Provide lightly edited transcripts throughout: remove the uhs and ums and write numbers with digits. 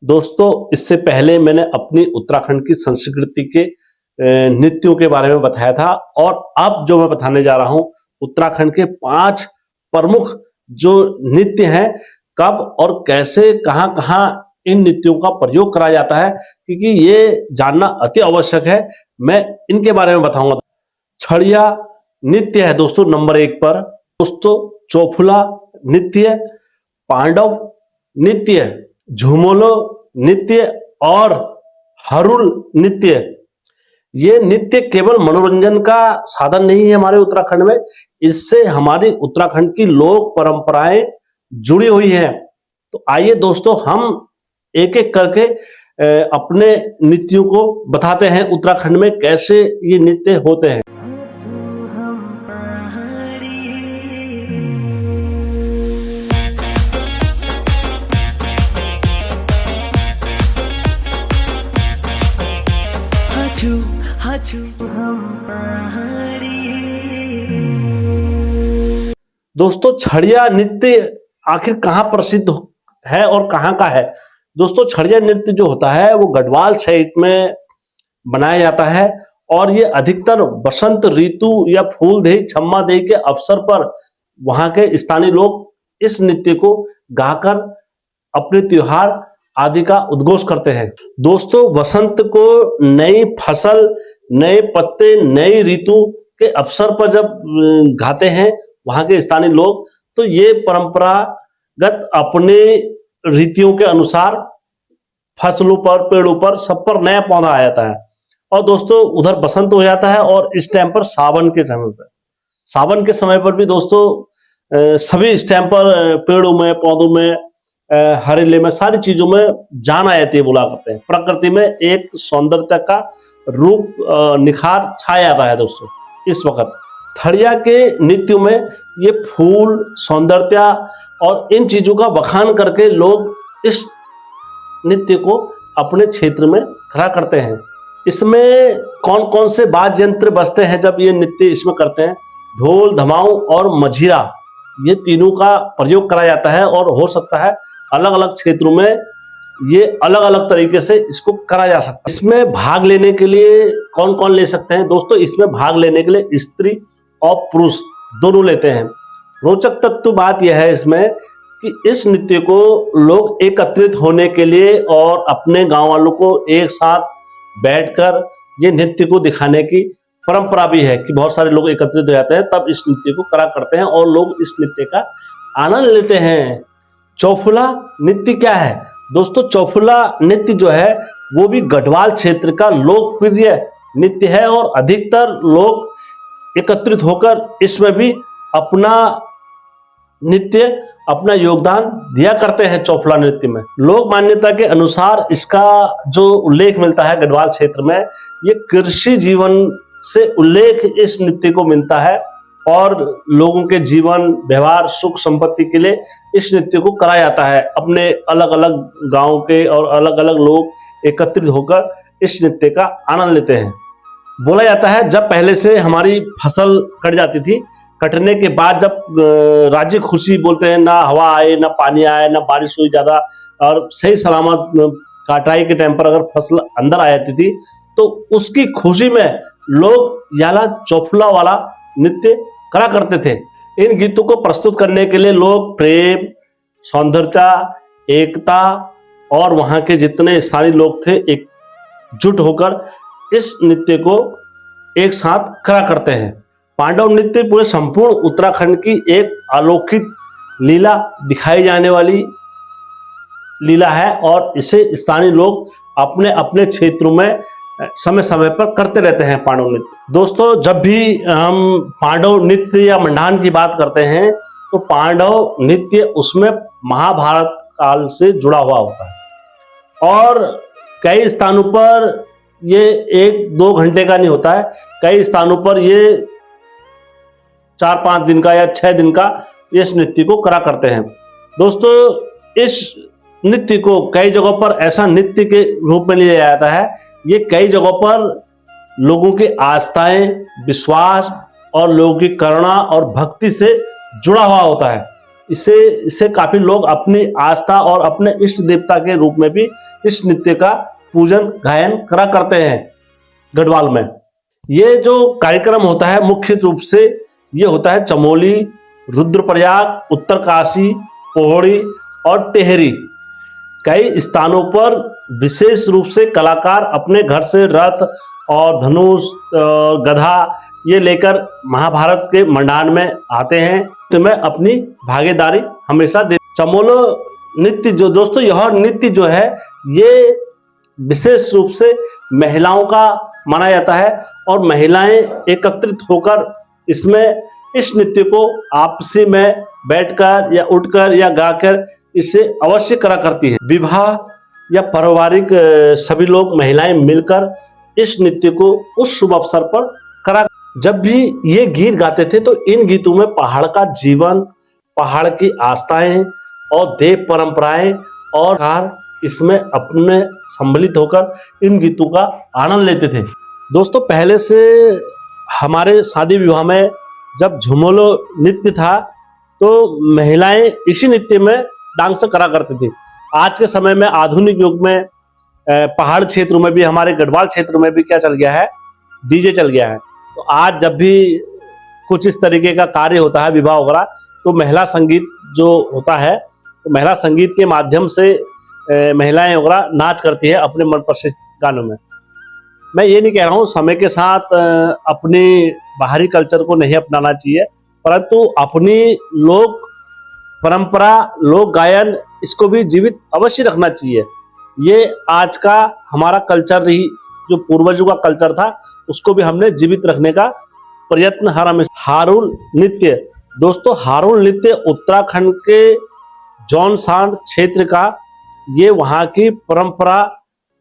दोस्तों, इससे पहले मैंने अपनी उत्तराखंड की संस्कृति के नृत्यों के बारे में बताया था और अब जो मैं बताने जा रहा हूं उत्तराखंड के 5 प्रमुख जो नृत्य हैं, कब और कैसे कहां-कहां इन नृत्यों का प्रयोग करा जाता है, क्योंकि ये जानना अति आवश्यक है। मैं इनके बारे में बताऊंगा। छड़िया नृत्य है दोस्तों नंबर 1 पर। दोस्तों, चौफुला नृत्य, पांडव नृत्य, झुमोलो नृत्य और हरुल नृत्य। ये नृत्य केवल मनोरंजन का साधन नहीं है हमारे उत्तराखंड में, इससे हमारी उत्तराखंड की लोक परंपराएं जुड़ी हुई हैं। तो आइए दोस्तों, हम एक एक करके अपने नृत्यों को बताते हैं उत्तराखंड में कैसे ये नृत्य होते हैं। दोस्तों, छड़िया नृत्य आखिर कहाँ प्रसिद्ध है और कहाँ का है? दोस्तों, छड़िया नृत्य जो होता है वो गढ़वाल साइड में बनाया जाता है और ये अधिकतर बसंत ऋतु या फूलदेई छम्मादेई के अवसर पर वहां के स्थानीय लोग इस नृत्य को गाकर अपने त्योहार आदि का उद्घोष करते हैं। दोस्तों, बसंत को नई फसल, नए पत्ते, नई ऋतु के अवसर पर जब गाते हैं वहां के स्थानीय लोग, तो ये परंपरागत अपने रीतियों के अनुसार फसलों पर, पेड़ों पर, सब पर नया पौधा आ जाता है। और दोस्तों, उधर बसंत हो जाता है और इस टाइम पर सावन के समय पर भी दोस्तों सभी इस टाइम पर पेड़ों में, पौधों में, हरेले में, सारी चीजों में जान आ जाती है, बोला करते हैं। प्रकृति में एक सौंदर्यता का रूप निखार छाया जाता है। दोस्तों, इस वक्त छड़िया के नृत्यों में ये फूल, सौंदर्यता और इन चीजों का बखान करके लोग इस नृत्य को अपने क्षेत्र में खड़ा करते हैं। इसमें कौन कौन से वाद्य यंत्र बजते हैं जब ये नृत्य इसमें करते हैं? ढोल, धमाऊ और मझिरा, ये तीनों का प्रयोग करा जाता है और हो सकता है अलग अलग क्षेत्रों में ये अलग अलग तरीके से इसको करा जा सकता है। इसमें भाग लेने के लिए कौन कौन ले सकते हैं? दोस्तों, इसमें भाग लेने के लिए स्त्री और पुरुष दोनों लेते हैं। रोचक तत्व बात यह है इसमें कि इस नृत्य को लोग एकत्रित होने के लिए और अपने गांव वालों को एक साथ बैठकर ये नृत्य को दिखाने की परंपरा भी है कि बहुत सारे लोग एकत्रित हो जाते हैं, तब इस नृत्य को करा करते हैं और लोग इस नृत्य का आनंद लेते हैं। चौफुला नृत्य क्या है? दोस्तों, चौफुला नृत्य जो है वो भी गढ़वाल क्षेत्र का लोकप्रिय नृत्य है और अधिकतर लोग एकत्रित होकर इसमें भी अपना नृत्य, अपना योगदान दिया करते हैं। चौफुला नृत्य में लोक मान्यता के अनुसार इसका जो उल्लेख मिलता है गढ़वाल क्षेत्र में, ये कृषि जीवन से उल्लेख इस नृत्य को मिलता है और लोगों के जीवन, व्यवहार, सुख संपत्ति के लिए इस नृत्य को कराया जाता है। अपने अलग अलग गांव के और अलग अलग लोग एकत्रित होकर इस नृत्य का आनंद लेते हैं। बोला जाता है जब पहले से हमारी फसल कट जाती थी, कटने के बाद जब राज्य खुशी बोलते हैं, ना हवा आए, ना पानी आए, ना बारिश हुई ज्यादा, और सही सलामत कटाई के टाइम पर अगर फसल अंदर आ जाती थी, तो उसकी खुशी में लोग याला चौफुला वाला नृत्य करा करते थे। इन गीतों को प्रस्तुत करने के लिए लोग प्रेम, सौंदर्यता, एकता और वहां के जितने स्थानीय लोग थे एकजुट होकर इस नृत्य को एक साथ करा करते हैं। पांडव नृत्य पूरे संपूर्ण उत्तराखंड की एक अलौकिक लीला दिखाई जाने वाली लीला है और इसे स्थानीय लोग अपने अपने क्षेत्रों में समय समय पर करते रहते हैं। पांडव नृत्य दोस्तों, जब भी हम पांडव नृत्य या मंडान की बात करते हैं तो पांडव नृत्य उसमें महाभारत काल से जुड़ा हुआ होता है और कई स्थानों पर ये 1-2 घंटे का नहीं होता है, कई स्थानों पर ये 4-5 दिन का या 6 दिन का इस नृत्य को करा करते हैं। दोस्तों, इस नृत्य को कई जगहों पर ऐसा नृत्य के रूप में लिया जाता है, ये कई जगहों पर लोगों की आस्थाएं, विश्वास और लोगों की करुणा और भक्ति से जुड़ा हुआ होता है। इससे काफी लोग अपनी आस्था और अपने इष्ट देवता के रूप में भी इस नृत्य का पूजन गायन करा करते हैं गढ़वाल में। ये जो कार्यक्रम होता है मुख्य रूप से ये होता है चमोली, रुद्रप्रयाग, उत्तरकाशी, पोहड़ी और टेहरी। कई स्थानों पर विशेष रूप से कलाकार अपने घर से रथ और धनुष, गधा ये लेकर महाभारत के मैदान में आते हैं, तो मैं अपनी भागीदारी हमेशा दे। चमोलो नृत्य जो दोस्तों, यह नृत्य जो है ये विशेष रूप से महिलाओं का माना जाता है और महिलाएं एकत्रित होकर इसमें इस नृत्य को आपसी में बैठकर या उठकर या गाकर इसे अवश्य करा करती है। विवाह या पारिवारिक सभी लोग महिलाएं मिलकर इस नृत्य को उस शुभ अवसर पर करा। जब भी ये गीत गाते थे तो इन गीतों में पहाड़ का जीवन, पहाड़ की आस्थाएं और देव परंपराएं और इसमें अपने सम्मिलित होकर इन गीतों का आनंद लेते थे। दोस्तों पहले से हमारे शादी विवाह में जब झुमोलो नृत्य था तो महिलाएं इसी नृत्य में डांस करा करती थी। आज के समय में आधुनिक युग में पहाड़ क्षेत्र में भी, हमारे गढ़वाल क्षेत्र में भी क्या चल गया है, डीजे चल गया है। तो आज जब भी कुछ इस तरीके का कार्य होता है विवाह वगैरह, तो महिला संगीत जो होता है तो महिला संगीत के माध्यम से महिलाएं वगैरह नाच करती है अपने मनपसंद गानों में। मैं ये नहीं कह रहा हूँ समय के साथ अपनी बाहरी कल्चर को नहीं अपनाना चाहिए, परंतु अपनी लोक परंपरा, लोक गायन इसको भी जीवित अवश्य रखना चाहिए। ये आज का हमारा कल्चर ही, जो पूर्वजों का कल्चर था उसको भी हमने जीवित रखने का प्रयत्न हर हमेशा। हारुल नृत्य दोस्तों, हारुल नृत्य उत्तराखंड के जौनसांड क्षेत्र का ये वहां की परंपरा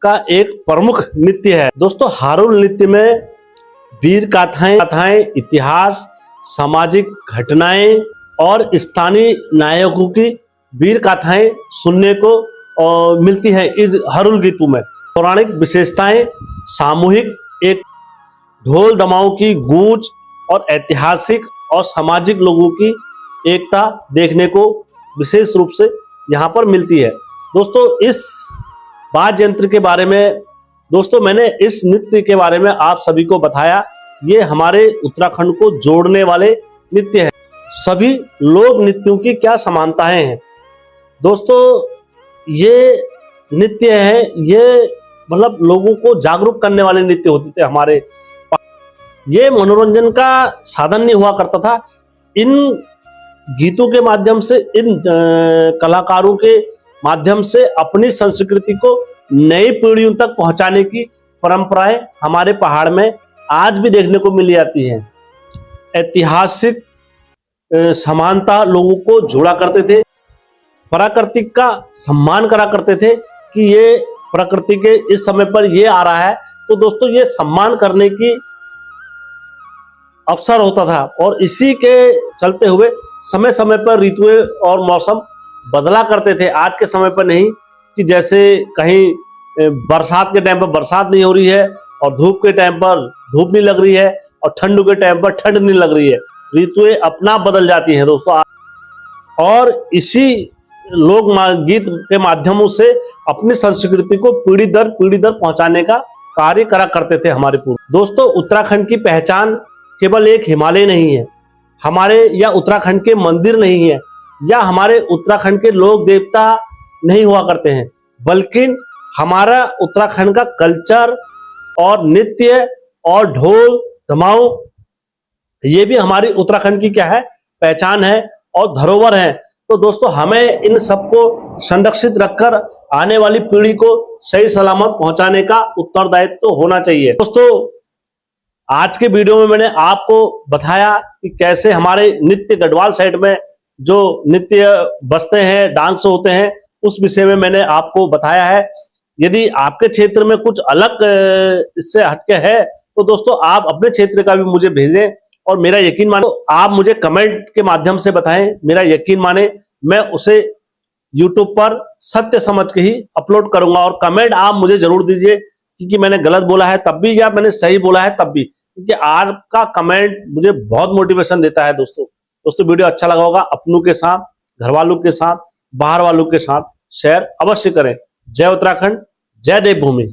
का एक प्रमुख नृत्य है। दोस्तों हारुल नृत्य में वीर गाथाएं, इतिहास, सामाजिक घटनाएं और स्थानीय नायकों की वीर गाथाएं सुनने को मिलती है। इस हारुल गीतों में पौराणिक विशेषताएं, सामूहिक एक ढोल दमाओं की गूंज और ऐतिहासिक और सामाजिक लोगों की एकता देखने को विशेष रूप से यहाँ पर मिलती है। दोस्तों इस वाद्य यंत्र के बारे में दोस्तों मैंने इस नृत्य के बारे में आप सभी को बताया। ये हमारे उत्तराखंड को जोड़ने वाले नृत्य है। सभी लोक नृत्यों की क्या समानताएं हैं दोस्तों, ये नृत्य है, ये मतलब लोगों को जागरूक करने वाले नृत्य होते थे हमारे। ये मनोरंजन का साधन नहीं हुआ करता था। इन गीतों के माध्यम से, इन कलाकारों के माध्यम से अपनी संस्कृति को नई पीढ़ियों तक पहुंचाने की परंपराएं हमारे पहाड़ में आज भी देखने को मिल जाती हैं। ऐतिहासिक समानता लोगों को जोड़ा करते थे, प्रकृति का सम्मान करा करते थे कि ये प्रकृति के इस समय पर ये आ रहा है, तो दोस्तों ये सम्मान करने की अवसर होता था। और इसी के चलते हुए समय समय पर ऋतुएं और मौसम बदला करते थे। आज के समय पर नहीं कि जैसे कहीं बरसात के टाइम पर बरसात नहीं हो रही है और धूप के टाइम पर धूप नहीं लग रही है और ठंड के टाइम पर ठंड नहीं लग रही है। ऋतुएं अपना बदल जाती हैं दोस्तों। और इसी लोक गीत के माध्यमों से अपनी संस्कृति को पीढ़ी दर पहुंचाने का कार्य करा करते थे हमारे पूर्व। दोस्तों उत्तराखंड की पहचान केवल एक हिमालय नहीं है, हमारे या उत्तराखंड के मंदिर नहीं है, या हमारे उत्तराखंड के लोक देवता नहीं हुआ करते हैं, बल्कि हमारा उत्तराखंड का कल्चर और नृत्य और ढोल धमाऊ, ये भी हमारी उत्तराखंड की क्या है, पहचान है और धरोहर है। तो दोस्तों हमें इन सबको संरक्षित रखकर आने वाली पीढ़ी को सही सलामत पहुंचाने का उत्तरदायित्व तो होना चाहिए। दोस्तों आज के वीडियो में मैंने आपको बताया कि कैसे हमारे नृत्य गढ़वाल साइड में जो नृत्य बसते हैं, डांस होते हैं, उस विषय में मैंने आपको बताया है। यदि आपके क्षेत्र में कुछ अलग इससे हटके है तो दोस्तों आप अपने क्षेत्र का भी मुझे भेजें और मेरा यकीन माने, तो आप मुझे कमेंट के माध्यम से बताएं, मेरा यकीन माने मैं उसे YouTube पर सत्य समझ के ही अपलोड करूंगा। और कमेंट आप मुझे जरूर दीजिए कि मैंने गलत बोला है तब भी या मैंने सही बोला है तब भी, क्योंकि आपका कमेंट मुझे बहुत मोटिवेशन देता है। दोस्तों वीडियो अच्छा लगा होगा, अपनों के साथ घर वालों के साथ, बाहर वालों के साथ शेयर अवश्य करें। जय उत्तराखंड, जय देवभूमि।